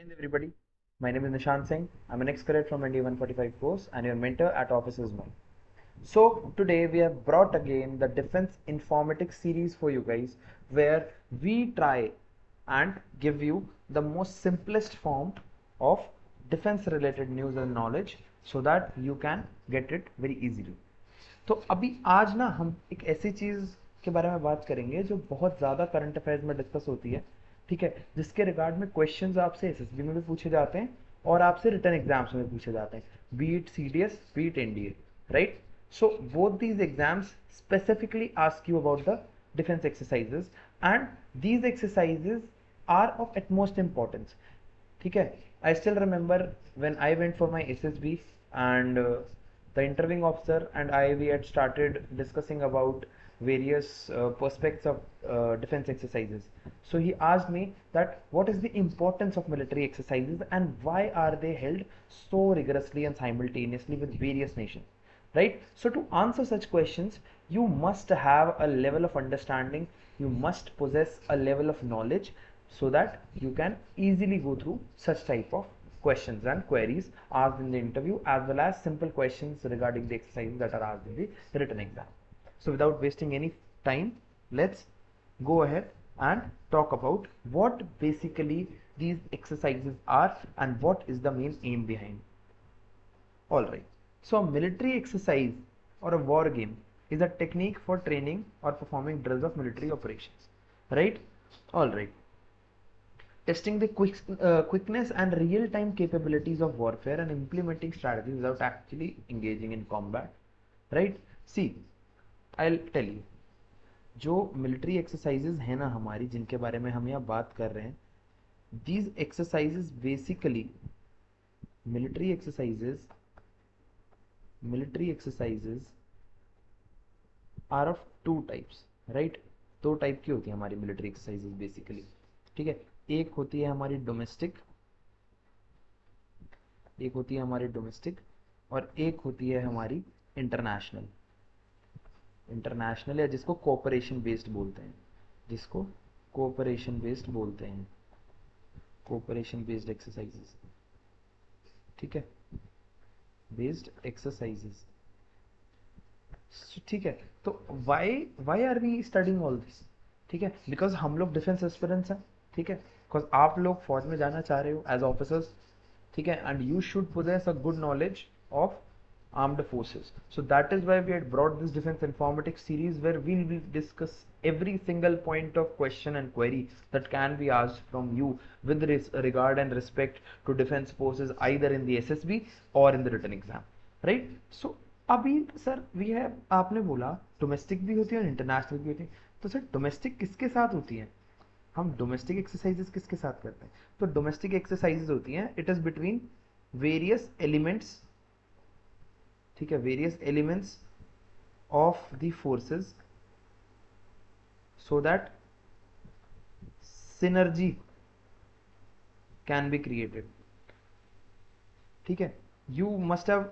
Jai everybody. My name is Nishant Singh. I'm an ex-cadet from India 145 course and your mentor at Officers Mall. So today we have brought again the Defense Informatics series for you guys, where we try and give you the most simplest form of defense related news and knowledge so that you can get it very easily. तो अभी आज ना हम एक ऐसी चीज के बारे में बात करेंगे जो बहुत ज्यादा करंट अफेयर्स में डिस्कस होती है, ठीक है, जिसके रिगार्ड में क्वेश्चंस आपसे एसएसबी में भी पूछे जाते हैं और आपसे रिटर्न एग्जाम्स में भी पूछे जाते हैं, B it CDS B it NDA, right. So both these exams specifically ask you about the defense exercises and these exercises are of utmost importance. ठीक है, I still remember when I went for my SSB and the interviewing officer and I, we had started discussing about various perspectives of defense exercises. So he asked me that what is the importance of military exercises and why are they held so rigorously and simultaneously with various nations, right? So to answer such questions you must have a level of understanding, you must possess a level of knowledge so that you can easily go through such type of questions and queries asked in the interview, as well as simple questions regarding the exercises that are asked in the written exam. So without wasting any time, let's go ahead and talk about what basically these exercises are and what is the main aim behind. Alright, so a military exercise or a war game is a technique for training or performing drills of military operations, right? Alright, testing the quickness and real-time capabilities of warfare and implementing strategies without actually engaging in combat, right? See, I'll tell you, जो military exercises हैं ना हमारी, जिनके बारे में हम यहाँ बात कर रहे हैं, these exercises basically military exercises are of two types, right? दो टाइप की होती है हमारी मिलिट्री एक्सरसाइजेज बेसिकली, ठीक है. एक होती है हमारी डोमेस्टिक, और एक होती है हमारी इंटरनेशनल. या जिसको कोऑपरेशन बेस्ड बोलते हैं, कोऑपरेशन बेस्ड एक्सरसाइजेस, ठीक है, बेस्ड एक्सरसाइजेस, ठीक है. तो why are we studying all this, ठीक है, बिकॉज हम लोग डिफेंस एस्पिरेंट्स हैं, ठीक है, बिकॉज आप लोग फौज में जाना चाह रहे हो एज ऑफिसर्स, ठीक है, and you should possess a good knowledge of armed forces. So that is why we had brought this defense informatics series, where we will discuss every single point of question and query that can be asked from you with regard and respect to defense forces, either in the SSB or in the written exam, right? So अभी sir we have, आपने बोला domestic भी होती है और international भी होती है, तो सर डोमेस्टिक किसके साथ होती है, हम डोमेस्टिक एक्सरसाइजेस किसके साथ करते हैं? तो डोमेस्टिक एक्सरसाइजेस होती हैं, it is between various elements, ठीक है, various elements of the forces, so that synergy can be created, ठीक है. You must have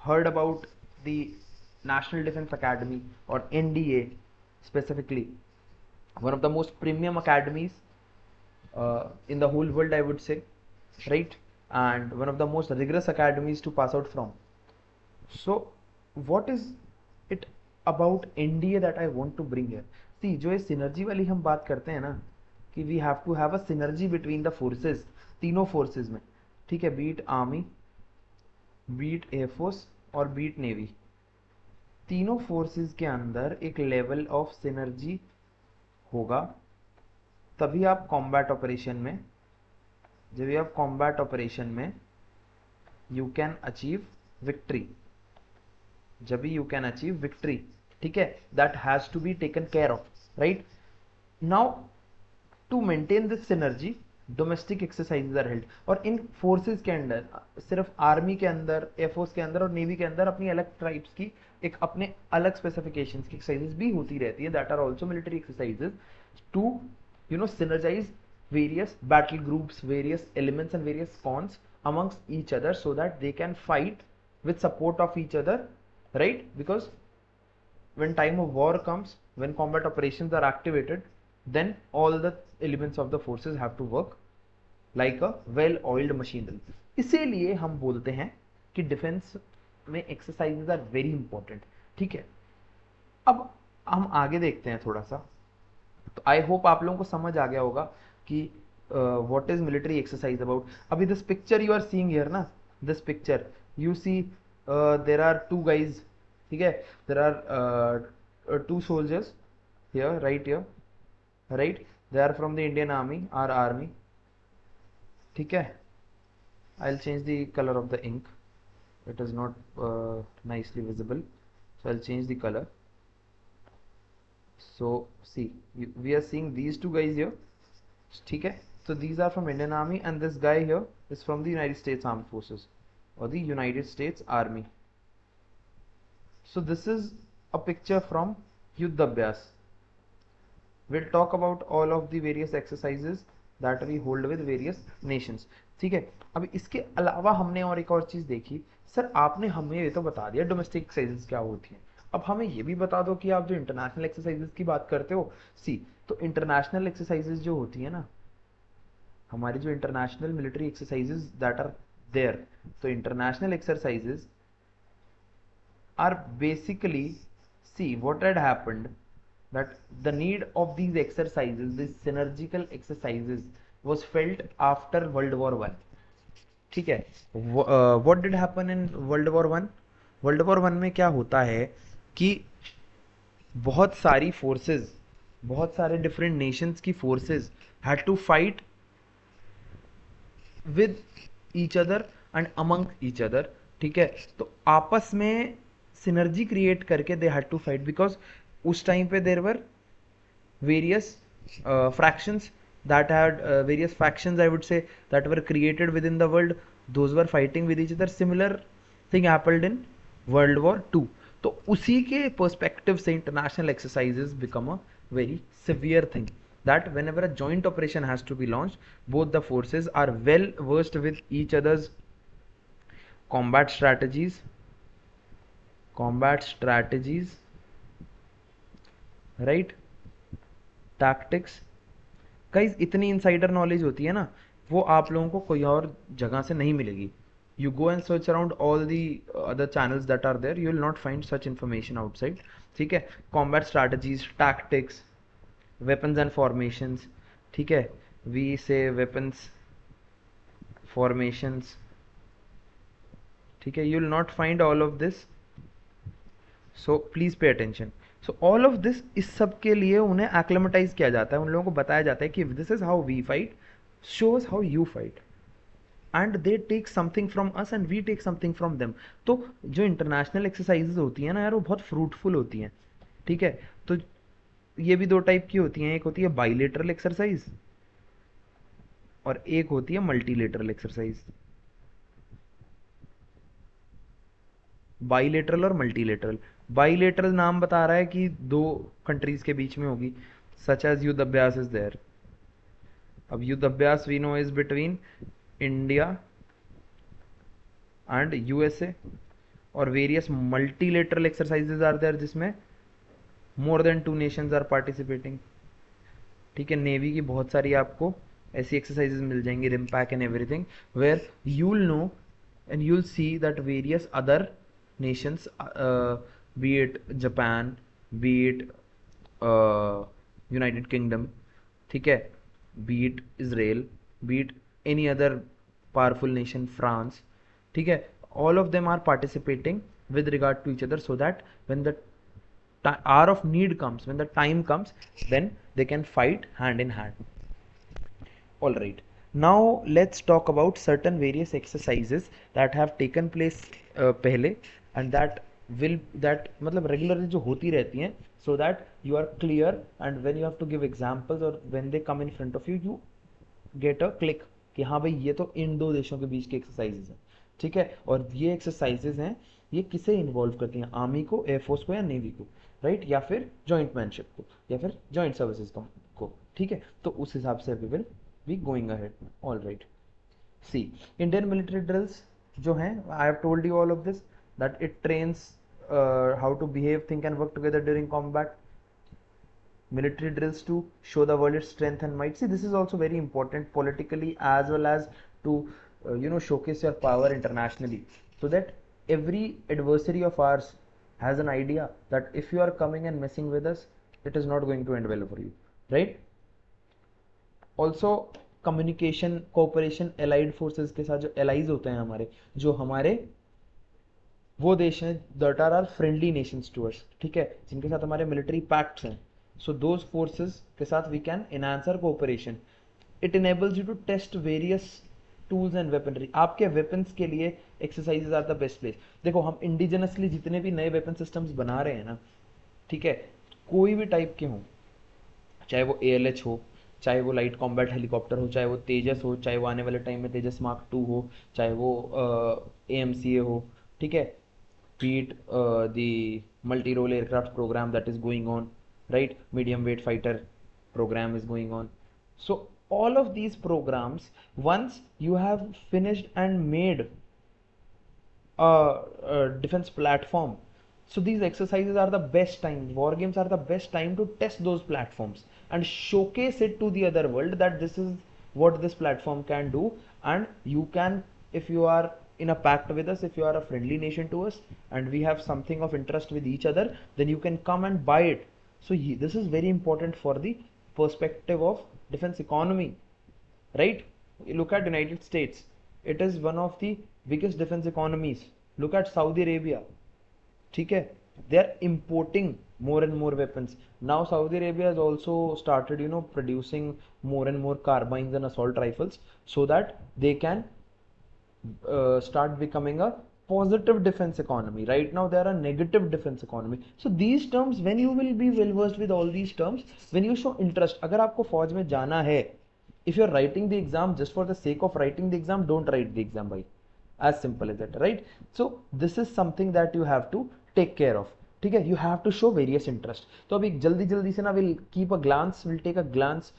heard about the National Defense Academy or NDA specifically, one of the most premium academies in the whole world, I would say, right? And one of the most rigorous academies to pass out from. So what is it about NDA that I want to bring here? See, जो ये synergy वाली हम बात करते हैं ना, कि we have to have a synergy between the forces, तीनों forces में, ठीक है, be it army, be it air force और बीट नेवी, तीनों फोर्सेस के अंदर एक लेवल ऑफ सिनर्जी होगा, तभी आप कॉम्बैट ऑपरेशन में यू कैन अचीव विक्ट्री, ठीक है. That has to be taken care of, right. Now to maintain this synergy domestic exercises are held, और इन फोर्सेस के अंदर, सिर्फ आर्मी के अंदर, एयरफोर्स के अंदर और नेवी के अंदर अपनी अलग ट्राइब्स की एक अपने अलग स्पेसिफिकेशंस की एक्सरसाइजेज भी होती रहती है, that are also military exercises to synergize various battle groups, various elements and various cons amongst each other so that they can fight with support of each other, right? Because when time of war comes, when combat operations are activated, then all the elements of the forces have to work like a well oiled machinery. इसीलिए हम बोलते हैं कि defence में exercises are very important. ठीक है, अब हम आगे देखते हैं थोड़ा सा। तो आई होप आप लोगों को समझ आ गया होगा कि what is military exercise about. अभी this picture you are seeing here ना, this picture you see there are two guys, ठीक है, there are two soldiers here, right here, right, they are from the Indian army, are army. ठीक है, I'll change the color of the ink. It is not nicely visible, so I'll change the color. So see, we are seeing these two guys here. ठीक है, so these are from Indian Army and this guy here is from the United States Armed Forces or the United States Army. So this is a picture from Yuddha Abhyas. We'll talk about all of the various exercises that we hold with various nations. ठीक है, अब इसके अलावा हमने और एक और चीज देखी। सर आपने हमें ये तो बता दिया डोमेस्टिक एक्सरसाइजेस क्या होती हैं, अब हमें ये भी बता दो कि आप जो इंटरनेशनल एक्सरसाइजेस की बात करते हो, सी तो इंटरनेशनल एक्सरसाइजेस जो होती है ना, हमारी जो international military exercises that are there, तो international exercises are basically, see what had happened that the need of these exercises, these synergical exercises was felt after World War One. ठीक है, what did happen in World War One? World War One में क्या होता है कि बहुत सारी forces, बहुत सारे डिफरेंट नेशंस की forces had to fight with each other and among each other. ठीक है, तो आपस में सिनर्जी क्रिएट करके they had to fight, because उस टाइम पे there were various fractions that had various factions, I would say, that were created within the world. Those were fighting with each other. Similar thing happened in World War II. तो उसी के perspective से international exercises become a very severe thing, that whenever a joint operation has to be launched, both the forces are well versed with each other's combat strategies, right, tactics. Guys इतनी insider knowledge होती है ना, वो आप लोगों को कोई और जगह से नहीं मिलेगी। You go and search around all the other channels that are there, you will not find such information outside. ठीक है, combat strategies, tactics, weapons and formations. ठीक है, वी से वेपन्स, फॉर्मेशंस। ठीक है, you will not find all of this, so please pay attention. So all of this, इस सब के लिए उन्हें एक्लेमेटाइज किया जाता है, उन लोगों को बताया जाता है कि this is how we fight, shows how you fight, and they take something from us and we take something from them. तो जो इंटरनेशनल एक्सरसाइजेज होती हैं ना यार, वो बहुत फ्रूटफुल होती हैं। ठीक है, तो ये भी दो टाइप की होती हैं, एक होती है बाइलेटरल एक्सरसाइज और एक होती है मल्टीलेटरल एक्सरसाइज। बाइलेटरल और मल्टीलेटरल। बाइलेटरल नाम बता रहा है कि दो कंट्रीज के बीच में होगी, सच एज युद्ध अभ्यास इज देयर। अब Yudh Abhyas we know is between India and USA, और various multilateral exercises are there जिसमें more than 2 nations are participating. ठीक है, नेवी की बहुत सारी आपको ऐसी एक्सरसाइजेज मिल जाएंगी, RIMPAC and everything, where you will know and you'll see that various other nations, be it Japan, be it United Kingdom, ठीक है, be it Israel, be it any other powerful nation, France, ठीक है, all of them are participating with regard to each other, so that when the hour of need comes, when the time comes, then they can fight hand in hand. All right, now let's talk about certain various exercises that have taken place पहले and that मतलब regularly जो होती रहती हैं, so that you are clear and when you have to give examples or when they come in front of you, you get a click कि हाँ भाई ये तो इन दो देशों के बीच की एक्सरसाइजेज हैं। ठीक है, और ये एक्सरसाइजेज हैं, ये किसे इन्वॉल्व करती हैं, आर्मी को, एयरफोर्स को या नेवी को, राइट, या फिर जॉइंट मैनशिप को, या फिर जॉइंट सर्विसेज को। ठीक है, तो उस हिसाब से we will be going ahead. All right, see Indian military drills जो हैं, I have told you all of this, that it trains how to behave, think and work together during combat. military drills to show the world its strength and might. See, this is also very important politically as well as to showcase your power internationally, so that every adversary of ours has an idea that if you are coming and messing with us, it is not going to end well for you, right? Also communication cooperation allied forces के साथ जो allies होते हैं हमारे, जो हमारे वो देश हैं that are friendly nations to us, ठीक है, जिनके साथ हमारे मिलिट्री पैक्ट्स हैं. सो दोज फोर्सेस के साथ we can enhance our cooperation. It enables you to test various tools and weaponry. आपके वेपन्स के लिए exercises are the best place. देखो, हम इंडिजिनसली जितने भी नए वेपन सिस्टम्स बना रहे हैं ना, ठीक है, कोई भी टाइप के हों, चाहे वो ALH हो, चाहे वो लाइट कॉम्बैट हेलीकॉप्टर हो, चाहे वो तेजस हो, चाहे वो आने वाले टाइम में तेजस मार्क 2 हो, चाहे वो AMCA हो, ठीक है, beat the multi role aircraft program that is going on, right, medium weight fighter program is going on. So all of these programs, once you have finished and made a defense platform, so these exercises are the best time, war games are the best time to test those platforms and showcase it to the other world that this is what this platform can do. And you can, if you are in a pact with us, if you are a friendly nation to us and we have something of interest with each other, then you can come and buy it. So this is very important for the perspective of defense economy, right? You look at United States, it is one of the biggest defense economies. Look at Saudi Arabia, ठीक है, they are importing more and more weapons. Now Saudi Arabia has also started, producing more and more carbines and assault rifles so that they can start becoming a positive defense economy. Right now they are a negative defense economy. So these terms, when you will be well versed with all these terms, when you show interest, अगर आपको फौज में जाना है, if you are writing the exam just for the sake of writing the exam, don't write the exam, bhai. As simple as that, right? So this is something that you have to take care of, ठीक है, you have to show various interest. तो अभी जल्दी जल्दी से ना we'll keep a glance, we'll take a glance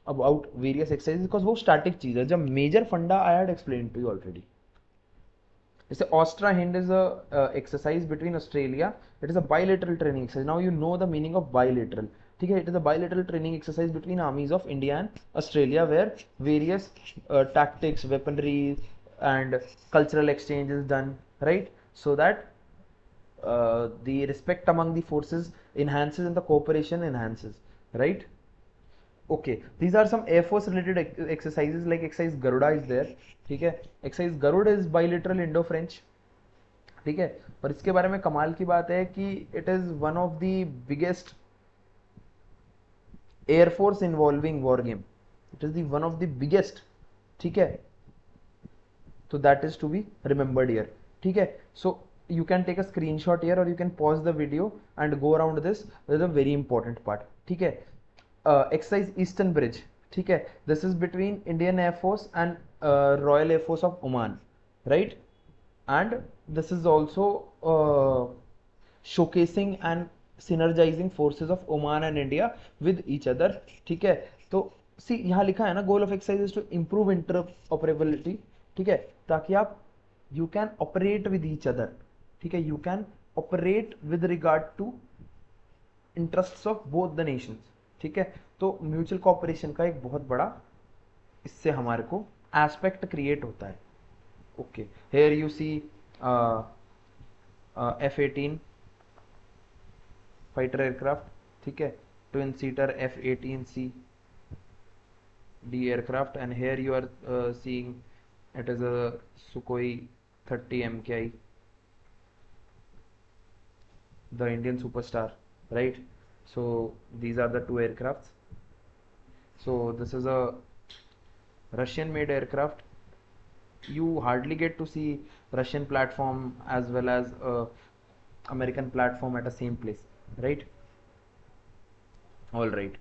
about various exercises because वो static चीज है. जब major funda I had explained to you already. जैसे Ostra Hind is a exercise between Australia. It is a bilateral training exercise. Now you know the meaning of bilateral. ठीक है, it is a bilateral training exercise between armies of India and Australia where various tactics, weaponry and cultural exchange is done, right? So that the respect among the forces enhances and the cooperation enhances, right? Okay, these are some Air Force related exercises like exercise Garuda is there, ठीक है, exercise Garuda is bilateral Indo-French, ठीक है, और इसके बारे में कमाल की बात है कि it is one of the biggest Air Force involving war game, it is the one of the biggest, ठीक है, so that is to be remembered here, ठीक है. So you can take a screenshot here or you can pause the video and go around this is a very important part, ठीक है. Exercise Eastern Bridge, ठीक है, this is between Indian Air Force and Royal Air Force of Oman, right? And this is also showcasing and synergizing forces of Oman and India with each other, ठीक है. तो see यहाँ लिखा है ना, goal of exercise is to improve interoperability, ठीक है, ताकि आप you can operate with each other, ठीक है, you can operate with regard to interests of both the nations, ठीक है. तो म्यूचुअल कोऑपरेशन का एक बहुत बड़ा इससे हमारे को एस्पेक्ट क्रिएट होता है. Okay, here you see F-18 fighter aircraft, ठीक है, twin seater F-18C D aircraft, and here you are seeing it is a Sukhoi 30 MKI, the Indian superstar, right? So these are the two aircrafts. So this is a Russian made aircraft. You hardly get to see Russian platform as well as American platform at the same place, right? All right,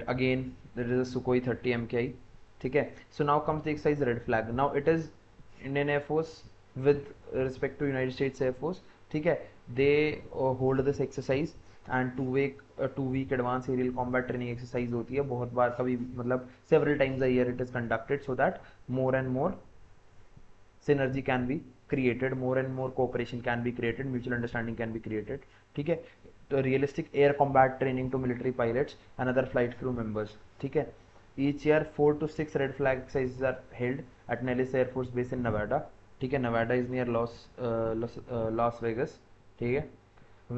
again there is a Sukhoi 30 MKI, ठीक है. So now comes the exercise red flag. Now it is Indian Air Force with respect to United States Air Force, ठीक है, they hold this exercise and 2 week advanced aerial combat training exercise होती है. बहुत बार, कभी मतलब several times a year it is conducted so that more and more synergy can be created, more and more cooperation can be created, mutual understanding can be created, ठीक है. realistic air combat training to military pilots and other flight crew members. ठीक है. Each year 4 to 6 red flag exercises are held at Nellis Air Force Base in Nevada. ठीक है. Nevada is near Las Vegas. ठीक है.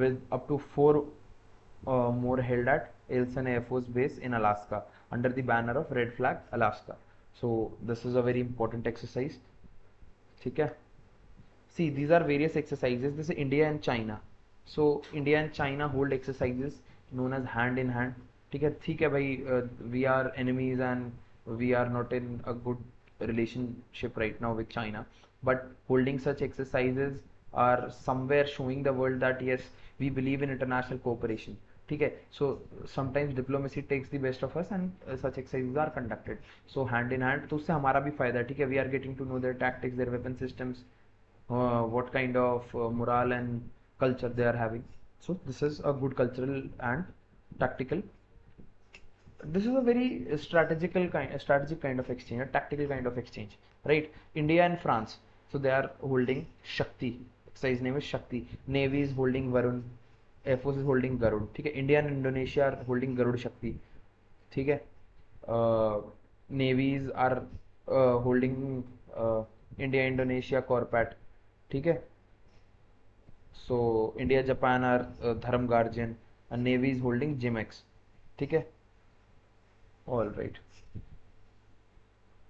With up to 4 more held at Eielson Air Force Base in Alaska under the banner of Red Flag Alaska. So this is a very important exercise. ठीक है. See, these are various exercises. This is India and China. So India and China hold exercises known as hand in hand. ठीक है भाई, we are enemies and we are not in a good relationship right now with China, but holding such exercises are somewhere showing the world that yes, we believe in international cooperation. ठीक है. So sometimes diplomacy takes the best of us and such exercises are conducted. So hand in hand, तो उससे हमारा भी फायदा है. ठीक है. We are getting to know their tactics, their weapon systems, what kind of morale and culture they are having. So this is a good cultural and tactical. This is a very strategic kind of exchange, a tactical kind of exchange, right? India and France, so they are holding Shakti. Exercise name is Shakti. Navy is holding Varun. Air Force is holding Garud. ठीक है. India and Indonesia are holding Garud Shakti. ठीक है. Navies are holding India Indonesia Corpat. ठीक है. So India Japan are Dharam Guardian and Navy is holding Jimex. ठीक है. All right.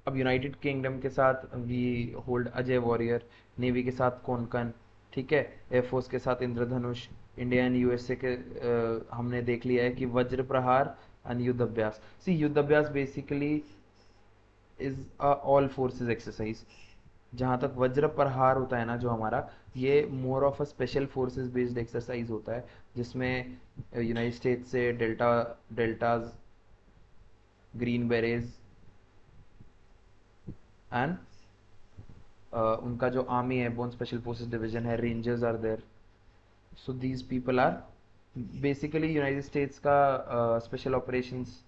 अब United Kingdom के साथ we hold Ajay warrior, navy के साथ कोनकन. ठीक है. एयरफोर्स के साथ इंद्रधनुष. इंडिया एंड यूएसए के हमने देख लिया है कि वज्र प्रहार एंड युद्ध अभ्यास. सी, युद्ध अभ्यास basically is a all forces exercise. जहाँ तक वज्र प्रहार होता है ना जो हमारा, ये more of a special forces based exercise होता है, जिसमें यूनाइटेड स्टेट्स से डेल्टाज, ग्रीन बेरेज एंड उनका जो आर्मी है, बोन स्पेशल फोर्सेस डिवीजन है, rangers are there. So these people are basically United States का special operations,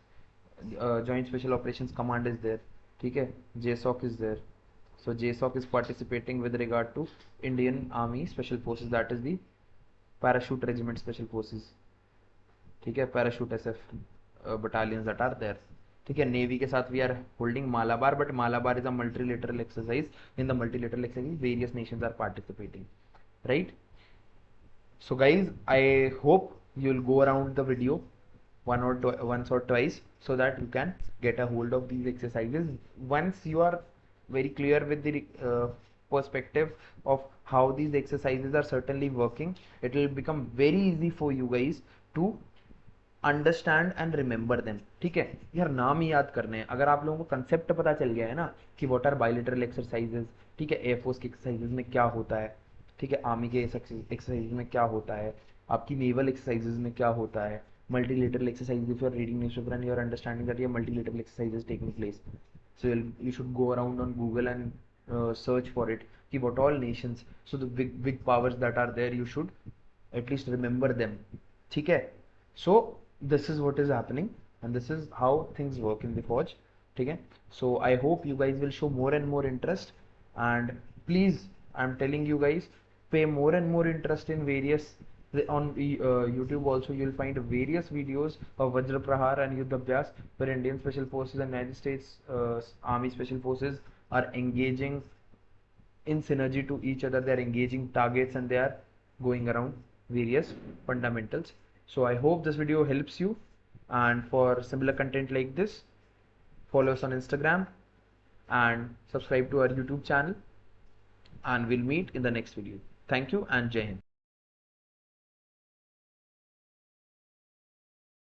joint special operations command is there. ठीक है. JSOC is there. So JSOC is participating with regard to Indian Army Special Forces, that is the Parachute Regiment Special Forces. ठीक है. Parachute SF battalions that are there. ठीक है. Navy के साथ we are holding Malabar, but Malabar is a multilateral exercise. In the multilateral exercise, various nations are participating, right? So guys, I hope you'll go around the video once or twice so that you can get a hold of these exercises. Once you are very clear with the perspective of how these exercises are certainly working, it will become very easy for you guys to understand and remember them. ठीक है. यार नाम ही याद करने हैं. अगर आप लोगों को कंसेप्ट पता चल गया है ना कि व्हाट आर बायलैटरल एक्सरसाइजेज. ठीक है. एयरफोर्स की एक्सरसाइजेज में क्या होता है. ठीक है. आर्मी के एक्सरसाइजेज में क्या होता है. आपकी नेवल एक्सरसाइजेज में क्या होता है. Multilateral exercise, if you are reading newspaper and you are understanding that ये multilateral exercise is taking place. So you should go around on Google and search for it. Ki what all nations, so the big powers that are there, you should at least remember them. ठीक है. So this is what is happening and this is how things work in the forge. ठीक है. So I hope you guys will show more and more interest, and please, I'm telling you guys, pay more and more interest in various on YouTube also. You'll find various videos of Vajra Prahar and Yuddha Abhyas where Indian Special Forces and United States Army Special Forces are engaging in synergy to each other. They are engaging targets and they are going around various fundamentals. So I hope this video helps you, and for similar content like this, follow us on Instagram and subscribe to our YouTube channel, and we'll meet in the next video. Thank you and Jai Hind.